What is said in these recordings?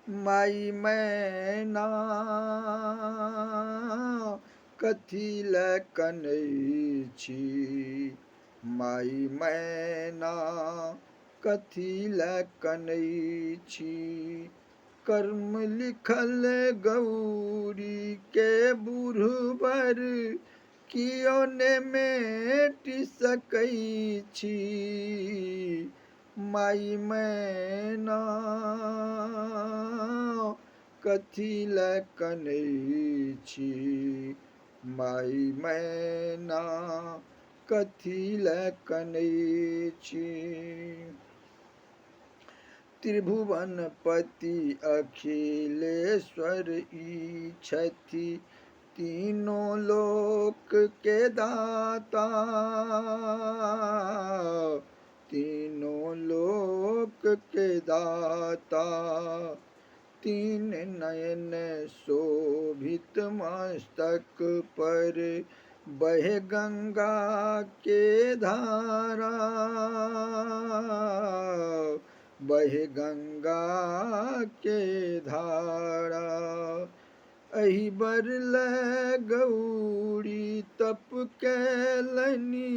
माई मैना कथी लए कनै छी, माई मैना कथी लए कनै छी। कर्म लिखल गौरी के बुढ़बर कियो ने मेट सकै छी, माई मैना कथी लए कनै छी, माई मैना कथी लए कनै छी। त्रिभुवनपति अखिलेश्वर ई छथि, तीनों लोक के दाता, तीनों लोक के दाता। तीन नयन शोभित मस्तक पर बहे गंगा के धारा, बहे गंगा के धारा। एहि बर लए गौरी तप कैलनि,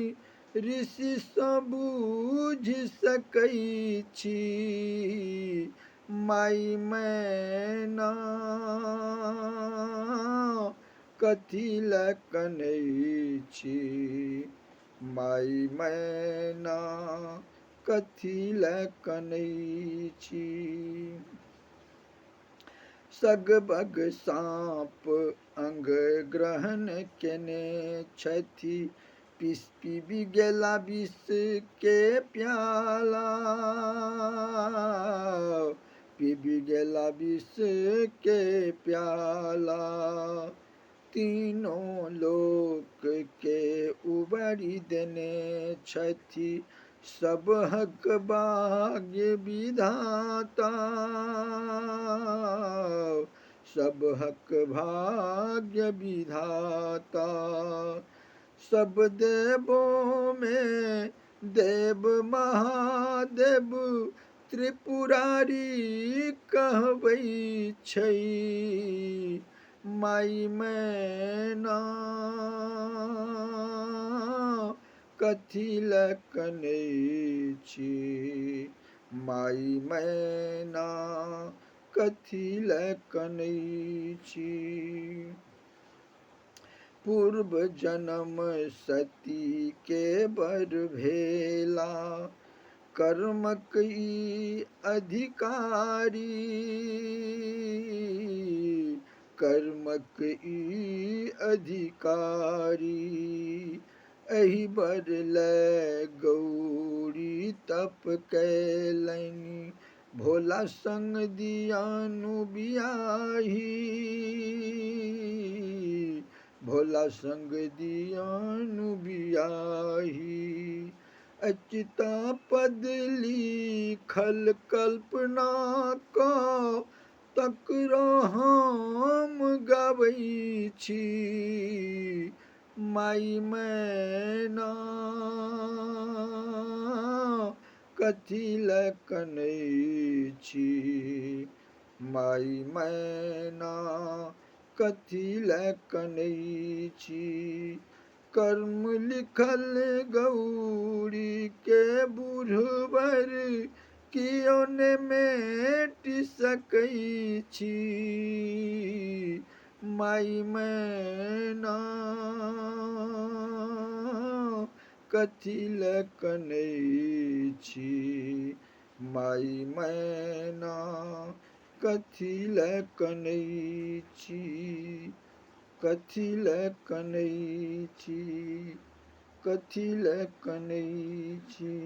ऋषि सँ बूझि सकै छी, माई मैना कथी लए कनै छी, माई मैना कथी लए कनै छी। सगबग साँप अंग ग्रहण केने छथि, पीबि गेला विष के प्याला, पीबि गेला विष के प्याला। तीनों लोक के उबारी देने छथि, सबहक भाग्य विधाता, सबहक भाग्य विधाता। सब देवों में देव महादेव त्रिपुरारी कहबै छै, माई मैना कथी लए कनै छी, माई मैना कथी लए कनै छी। पूर्व जन्म सती के बर भेला, कर्मक ई अधिकारी, कर्मक ई अधिकारी। एहि बर लए गौरी तप कैलनि, भोला संग दियानु बियाही, भोला संग दियानु बियाही। अच्युता पद लिखल कल्पना का तकरो हम गाबै छी, माई मैना कथी लए कनै छी, माई मैना कथी लए कनै छी। कर्म लिखल गौरी के बुढ़बर कियो ने मेट सकै छी, माई मैना कथी लए कनै छी, माई मैना कथी लए कनै छी, कथी लए कनै छी, कथी लए कनै छी।